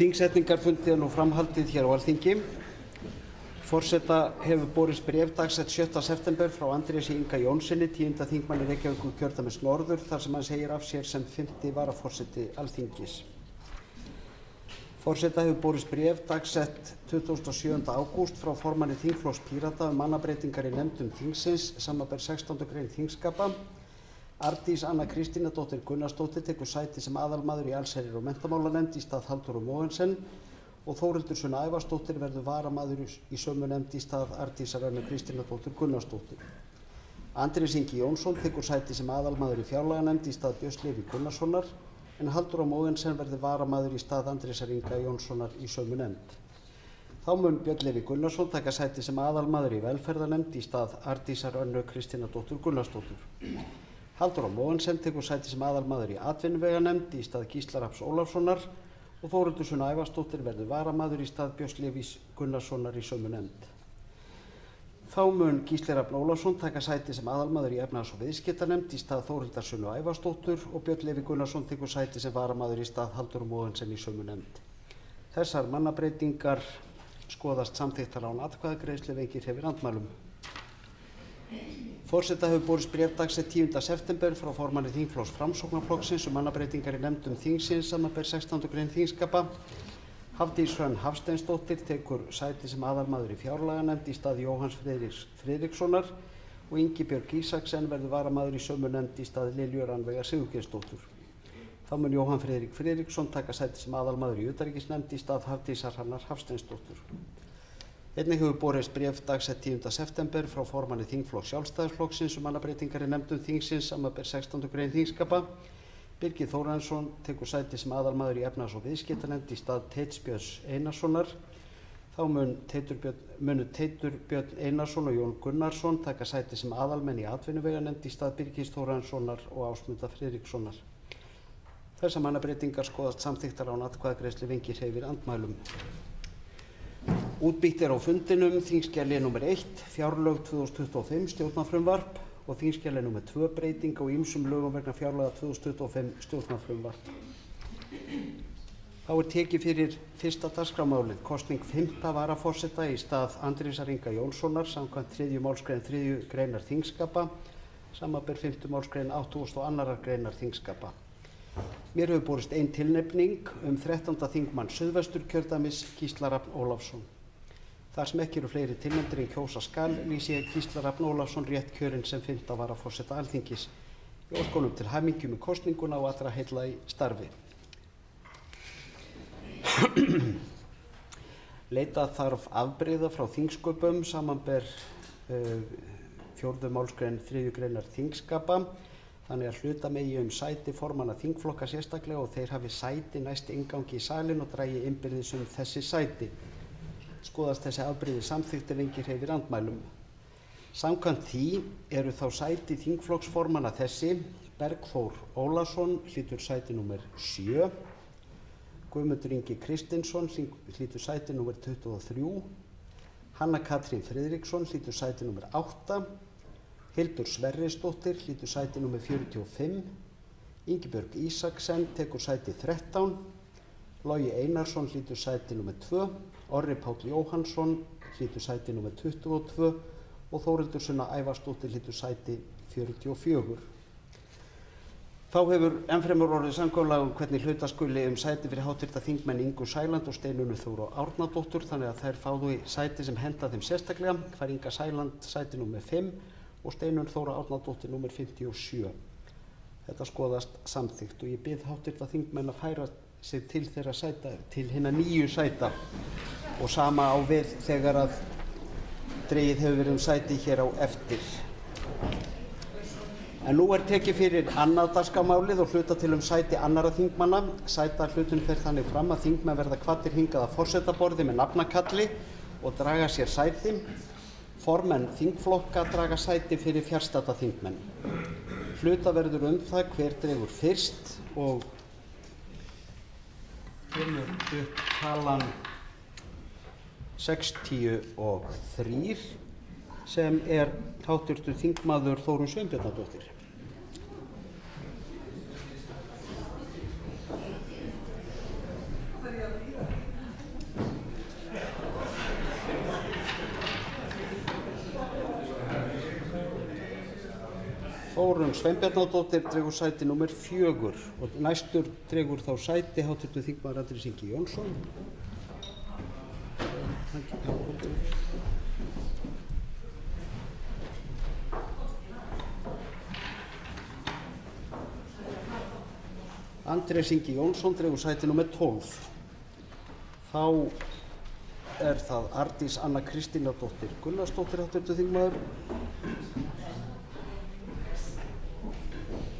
Þingsetningarfundi er nú framhaldið hér á Alþingi. Forseta hefur borist bréf dagsett 7. september frá Andrési Inga Jónssyni, 10. þingmanni Reykjavíkurkjördæmis norður, þar sem hann segir af sér sem 5. varaforseti Alþingis. Forseta hefur borist bréf dagsett 27. ágúst frá formanni þingflokks Pírata mannabreytingar í nefndum þingsins, samanber 16. grein þingskapa. Arndís Anna Kristínardóttir Gunnarsdóttir tekur sæti sem aðalmaður í allsherjar- og menntamálanefnd í stað Halldóru Mogensen og Þórhildur Sunna Ævarsdóttir verður varamaður í sömu nefnd í stað Arndísar Önnu Kristínardóttur Gunnarsdóttur. Andrés Ingi Jónsson tekur sæti sem aðalmaður í fjárlaganefnd í stað Björns Leví Gunnarssonar en Halldóra Mogensen verður varamaður í stað Andrésar Inga Jónssonar í sömu nefnd. Þá mun Björn Leví Gunnarsson taka sæti sem aðalmaður í velferðarnefnd í stað Arndísar Önnu Kristínardóttur Gunnarsdóttur. Halldóra Mogensen tekur sæti sem aðalmaður í atvinnuveganefnd í stað Gísla Rafns Ólafssonar og Þórhildur Sunna Ævarsdóttir verður varamaður í stað Björns Levís Gunnarssonar í sömu nefnd. Þá mun Gísli Rafn Ólafsson taka sæti sem aðalmaður í efnahags- og viðskiptanefnd í stað Þórhildar Sunnu Ævarsdóttur og Björn Leví Gunnarsson tekur sæti sem varamaður í stað Halldóru Mogensen í sömu nefnd. Þessar mannabreytingar skoðast samþykktar án atkvæðagreiðslu ef enginn hreyfir andmælum. Forseta hefur borist bréf dagsett 10. september frá formanni þingflokks Framsóknarflokksins mannabreytingar í nefndum þingsins, samanber 16. grein þingskapa. Hafdís Hrönn Hafsteinsdóttir tekur sæti sem aðalmaður í fjárlaganefnd í stað Jóhanns Friðrikssonar og Ingibjörg Ísaksen verður varamaður í sömu nefnd í stað Lilju Rannveigar Sigurgeirsdóttur. Þá mun Jóhann Friðrik Friðriksson taka sæti sem aðalmaður í utanríkisnefnd í stað Hafdísar Hrannar Hafsteinsdóttur. Einnig hefur borist bréf dagsett 10. september frá formanni þingflokks Sjálfstæðisflokksins mannabreytingar í nefndum þingsins, samanber 16. grein þingskapa. Birgir Þórarinsson tekur sæti sem aðalmaður í efnahags- og viðskiptanefnd í stað Teits Björns Einarssonar. Þá munu Teitur Björn Einarsson og Jón Gunnarsson taka sæti sem aðalmenn í atvinnuveganefnd í stað Birgis Þórarinssonar og Ásmundar Friðrikssonar. Þessar mannabreytingar skoðast samþykktar án atkvæðagreiðslu ef enginn hreyfir andmælum. Útbýtt er á fundinum þingskjali nr. 1, fjárlög 2025 stjórnarfrumvarp og þingskjali nr. 2, breyting á ýmsum lögum vegna fjárlaga 2025 stjórnarfrumvarp. Þá er tekið fyrir fyrsta dagskrármálið, kosning 5. varaforseta í stað Andrésar Inga Jónssonar samkvæmt 3. málsgrein 3. greinar þingskapa, samanber 5. málsgrein 82. greinar þingskapa. Mér hefur borist ein tilnefning 13. þingmann Suðvesturkjördæmis, Gísla Rafn Ólafsson. Þar sem ekki eru fleiri tilnefndir en kjósa skal lýsi ég Gísla Rafn Ólafsson rétt kjörinn sem 5. varaforseta Alþingis. Ég óska honum til hamingju með kosninguna og allra heilla í starfi. Leita þarf afbrigða frá þingsköpum, samanber 4. málsgrein 3. greinar þingskapa. Þannig að hluta megi sæti formanna þingflokka sérstaklega og þeir hafi sæti næst inngangi í salinn og dragi innbyrðis þessi sæti. Skoðast þessi afbrigði samþykkt ef enginn hreyfir andmælum. Samkvæmt því eru þá sæti þingflokksformanna þessi: Bergþór Ólason hlýtur sæti nr. 7, Guðmundur Ingi Kristinsson hlýtur sæti nr. 23, Hanna Katrín Friðriksson hlýtur sæti nr. 8, Hildur Sverrisdóttir hlýtur sæti nr. 45, Ingibjörg Ísaksen tekur sæti 13, Logi Einarsson hlýtur sæti nr. 2, Orri Páll Jóhannsson hlýtur sæti nr. 22 og Þórhildur Sunna Ævarsdóttir hlýtur sæti 44. Þá hefur ennfremur orðið samkomulag hvernig hluta skuli sæti fyrir hv. þingmenn Ingu Sæland og Steinunni Þóru Árnadóttur, þannig að þær fái sæti sem henta þeim sérstaklega. Fær Inga Sæland sæti nr. 5 og Steinunn Þóra Árnadóttir nr. 57. Þetta skoðast samþykkt og ég bið hv. þingmenn að færa sig til þeirra sæta, til hinna 9 sæta, og sama á við þegar að dregið hefur verið sæti hér á eftir. En nú er tekið fyrir annað dagskrármálið og hluta til sæti annarra þingmanna. Sætahlutun fer þannig fram að þingmenn verða kvaddir hingað að forsetaborði með nafnakalli og draga sér sæti. Formenn þingflokka draga sæti fyrir fjarstadda þingmenn. Hluta verður það hver dregur fyrst og kemur upp talan 63 sem hv. þingmaður Þórunn Sveinbjarnardóttir. Þórunn Sveinbjarnardóttir dregur sæti nr. 4 og næstur dregur þá sæti hv. þingmaður Andrés Ingi Jónsson. Andrés Ingi Jónsson dregur sæti nr. 12. Þá það Arndís Anna Kristínardóttir Gunnarsdóttir hv. þingmaður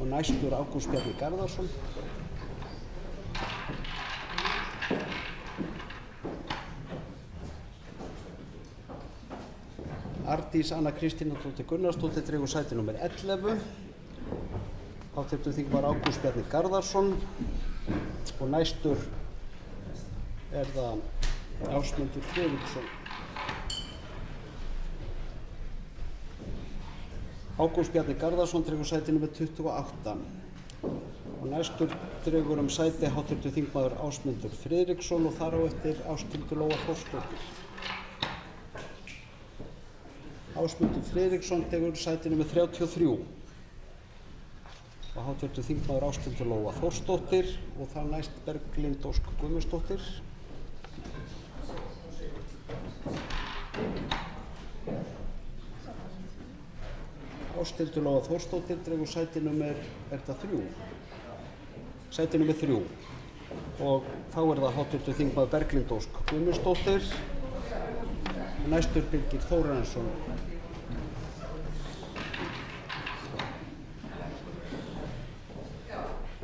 og næstur Ágúst Bjarni Garðarsson. Arndís Anna Kristínardóttir Gunnarsdóttir dregur sæti nr. 11. Hv. þingmaður Ágúst Bjarni Garðarsson og næstur það Ásmundur Friðriksson. Ágúst Bjarni Garðarsson dregur sæti nr. 28 og næstur dregur sæti hv. þingmaður Ásmundur Friðriksson og þar á eftir Ásthildur Lóa Þórsdóttir. Ásmundur Friðriksson dregur sæti nr. 33 og hv. þingmaður Ásthildur Lóa Þórsdóttir og þá næst Berglind Ósk Guðmundsdóttir. Ásthildur Lóa Þórsdóttir dregur sæti nr. 3 og þá það hv. þingmaður Berglind Ósk Guðmundsdóttir og næstur Birgir Þórarinsson.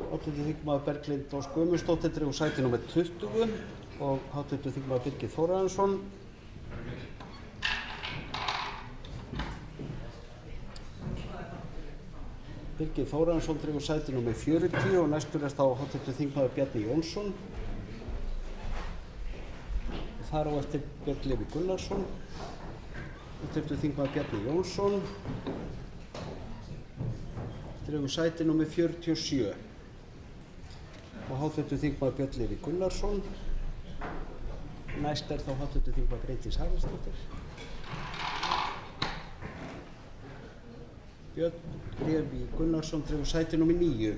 Hv. þingmaður Berglind Ósk Guðmundsdóttir dregur sæti nr. 20 og hv. þingmaður Birgir Þórarinsson. Birgir Þórarinsson dregur sæti nr. 40 og næstur þá hv. þingmaður Bjarni Jónsson. Þar á eftir Björn Leví Gunnarsson. Hv. þingmaður Bjarni Jónsson dregur sæti nr. 47 og hv. þingmaður Björn Leví Gunnarsson. Næst þá hv. þingmaður Bryndís Haraldsdóttir. Björn Leví Gunnarsson dregur sæti nr. 9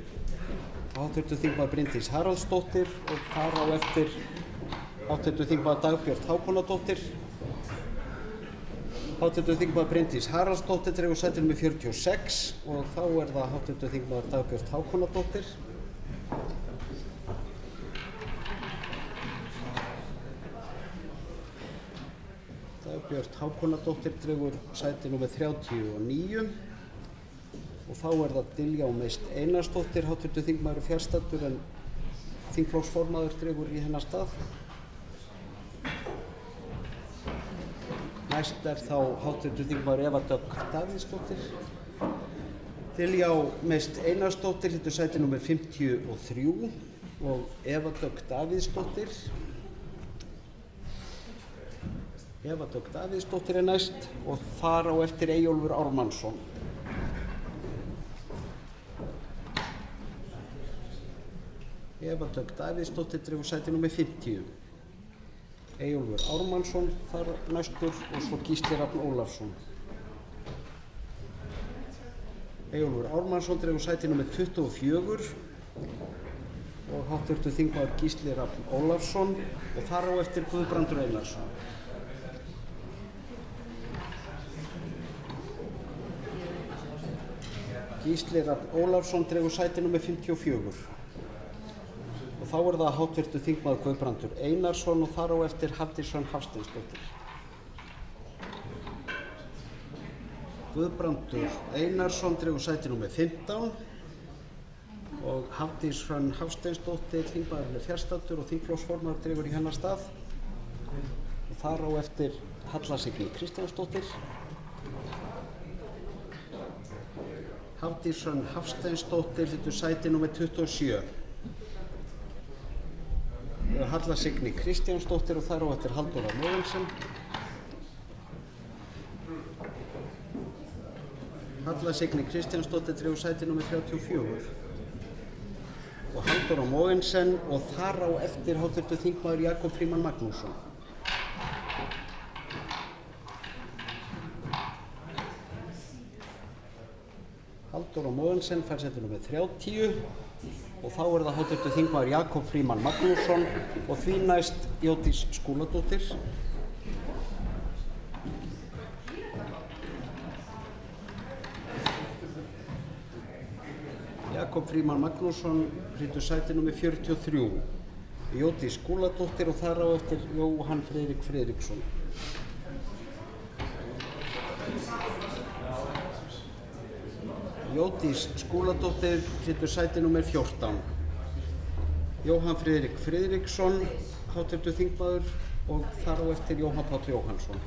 og hv. þingmaður Bryndís Haraldsdóttir og þar á eftir hv. þingmaður Dagbjört Hákonardóttir. Hv. þingmaður Bryndís Haraldsdóttir dregur sæti nr. 46 og þá það hv. þingmaður Dagbjört Hákonardóttir. Dagbjört Hákonardóttir dregur sæti nr. 39 og þá það Diljá Mist Einarsdóttir, hv. þingmaður fjarstaddur en þingflokksformaður dregur í hennar stað. Næst þá hv. þingmaður Eva Dögg Davíðsdóttir. Diljá Mist Einarsdóttir hlýtur sæti nr. 53 og Eva Dögg Davíðsdóttir. Eva Dögg Davíðsdóttir næst og þar á eftir Eyjólfur Ármannsson. Eva Dögg Davíðsdóttir dregur sæti nr. 50. Eyjólfur Ármannsson þar næstur og svo Gísli Rafn Ólafsson. Eyjólfur Ármannsson dregur sæti nr. 24 og hv. þingmaður Gísli Rafn Ólafsson og þar á eftir Guðbrandur Einarsson. Gísli Rafn Ólafsson dregur sæti nr. 54 og þá það hv. þingmaður Guðbrandur Einarsson og þar á eftir Hafdís Hrönn Hafsteinsdóttir. Guðbrandur Einarsson dregur sæti nr. 15 og Hafdís Hrönn Hafsteinsdóttir, þingmaður fjarstaddur og þingflokksformaður dregur í hennar stað og þar á eftir Halla Signý Kristjánsdóttir. Hafdís Hrönn Hafsteinsdóttir hlýtur sæti nr. 27. Halla Signý Kristjánsdóttir og þar á eftir Halldóra Mogensen. Halla Signý Kristjánsdóttir dregur sæti nr. 34 og Halldóra Mogensen og þar á eftir hv. þingmaður Jakob Frímann Magnússon. Halldóra Mogensen fær sæti númer 30 og þá það hv. þingmaður Jakob Frímann Magnússon og því næst Jódís Skúladóttir. Jakob Frímann Magnússon hlýtur sæti númer 43, Jódís Skúladóttir og þar á eftir Jóhann Friðrik Friðriksson. Jódís Skúladóttir hlýtur sæti númer 14, Jóhann Friðrik Friðriksson, hv. þingmaður og þar á eftir Jóhann Páll Jóhannsson.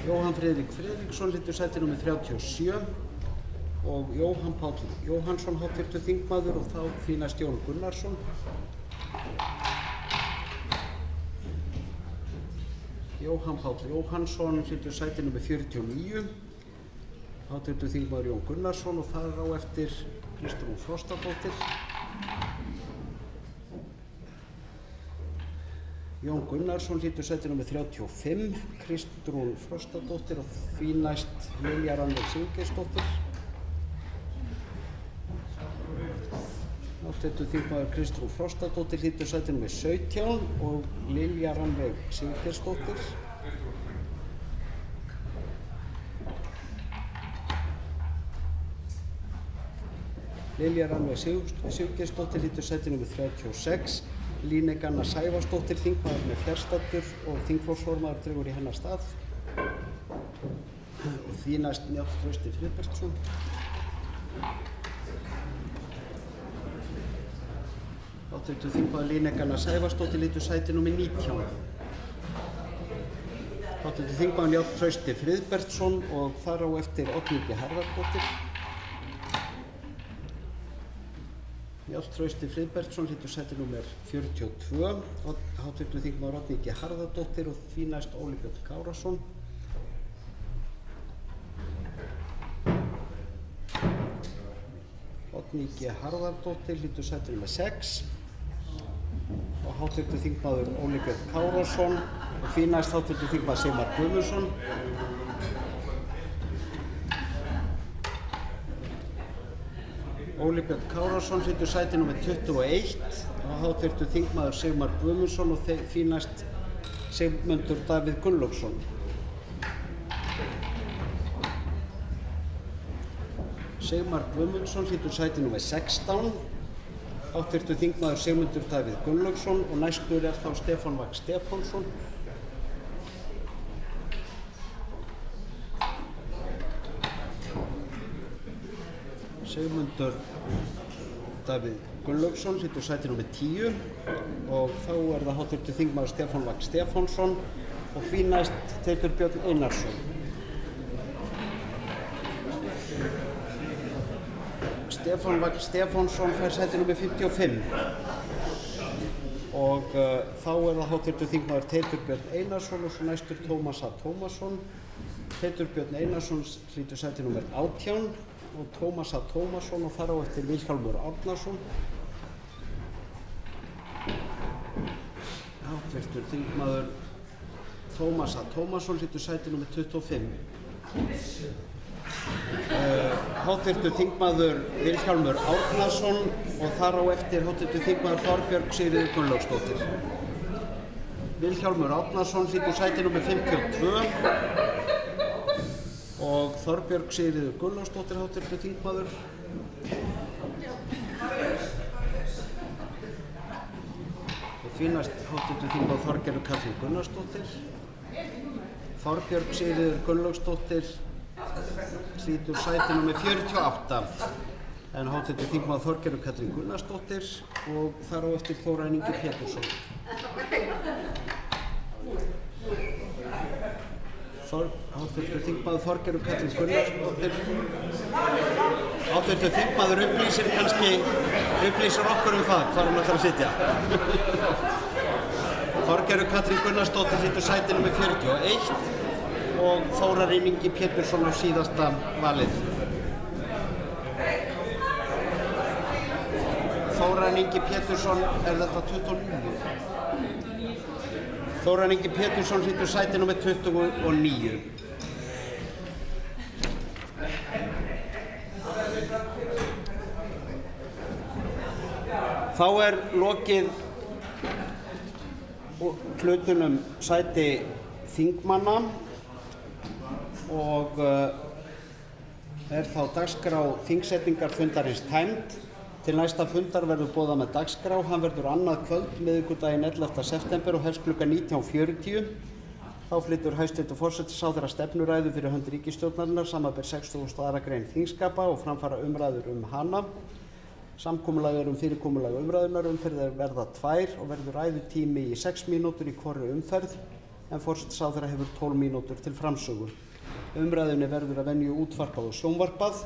Jóhann Friðrik Friðriksson hlýtur sæti númer 37 og Jóhann Páll Jóhannsson, hv. þingmaður og þá því næst Jón Gunnarsson. Jóhann Páll Jóhannsson hlýtur sæti númer 49, hv. þingmaður Jón Gunnarsson og þar á eftir Kristrún Frostadóttir. Jón Gunnarsson hlýtur sæti númer 35, Kristrún Frostadóttir og því næst Lilja Rannveig Sigurgeirsdóttir. Hv. þingmaður Kristrún Frostadóttir hlýtur sæti númer 17 og Lilja Rannveig Sigurgeirsdóttir. Lilja Rannveig Sigurgeirsdóttir hlýtur sæti númer 36. Líneik Anna Sævarsdóttir, þingmaður fjarstaddur og þingflokksformaður dregur í hennar stað. Og því næst Njáll Trausti Friðbertsson. Hv. þingmaður Líneik Anna Sævarsdóttir hlýtur sæti númer 19. Hv. þingmaður Njáll Trausti Friðbertsson og þar á eftir Oddný G. Harðardóttir. Njáll Trausti Friðbertsson hlýtur sæti númer 42, hv. þingmaður Oddný G. Harðardóttir og því næst Óli Björn Kárason. Oddný G. Harðardóttir hlýtur sæti númer 6 og hv. þingmaður Óli Björn Kárason og því næst hv. þingmaður Sigmar Guðmundsson. Óli Björn Kárason hlýtur sæti númer 21 og hv. þingmaður Sigmar Guðmundsson og því næst Sigmundur Davíð Gunnlaugsson. Sigmar Guðmundsson hlýtur sæti númer 16, hv. þingmaður Sigmundur Davíð Gunnlaugsson og næstur þá Stefán Vagn Stefánsson. Sigmundur Davíð Gunnlaugsson hlýtur sæti númer 10 og þá það hv. þingmaður Stefán Vagn Stefánsson og því næst Teitur Björn Einarsson. Stefán Vagn Stefánsson fær sæti númer 55 og þá það hv. þingmaður Teitur Björn Einarsson og svo næstur Tómas A. Tómasson. Teitur Björn Einarsson hlýtur sæti númer 18 og Tómas A. Tómasson og þar á eftir Vilhjálmur Árnason. Hv. þingmaður Tómas A. Tómasson hlýtur sæti númer 25. Hv. þingmaður Vilhjálmur Árnason og þar á eftir hv. þingmaður Þorbjörg Sigríður Gunnlaugsdóttir. Vilhjálmur Árnason hlýtur sæti númer 52 og Þorbjörg Sigríður Gunnlaugsdóttir, hv. þingmaður. Og því næst hv. þingmaður Þorgerður Katrín Gunnarsdóttir. Þorbjörg Sigríður Gunnlaugsdóttir hlýtur sæti númer 48 en hv. þingmaður Þorgerður Katrín Gunnarsdóttir og þar á eftir Þórarinn Ingi Pétursson. Hv. þingmaður Þorgerður Katrín Gunnarsdóttir. Hv. þingmaður upplýsir okkur það hvar hún ætlar að sitja. Þorgerður Katrín Gunnarsdóttir hlýtur sæti númer 41 og Þórarinn Ingi Pétursson á síðasta valið. Þórarinn Ingi Pétursson þetta 29. Þórarinn Ingi Pétursson hlýtur sæti númer 29. Þá lokið hlutunum sæti þingmanna og þá dagskrá þingsetningar fundarins tæmd. Til næsta fundar verður boðað með dagskrá. Hann verður annað kvöld miðvikudaginn 11. september og hefst klukkan 19:40. Þá flytur hæstv. Forsætisráðherra stefnuræðu fyrir hönd ríkisstjórnarinnar samanber 62. grein þingskapa og framfara umræður hana. Samkomulag fyrirkomulag umræðunnar. Umferðir verða 2 og verður ræðutími í 6 mínútur í hvorri umferð en forsætisráðherra hefur 12 mínútur til framsögu. Umræðunni verður að venju útvarpað og sjónvarpað.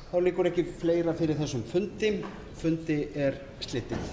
Þá liggur ekki fleira fyrir þessum fundi. Fundi slitið.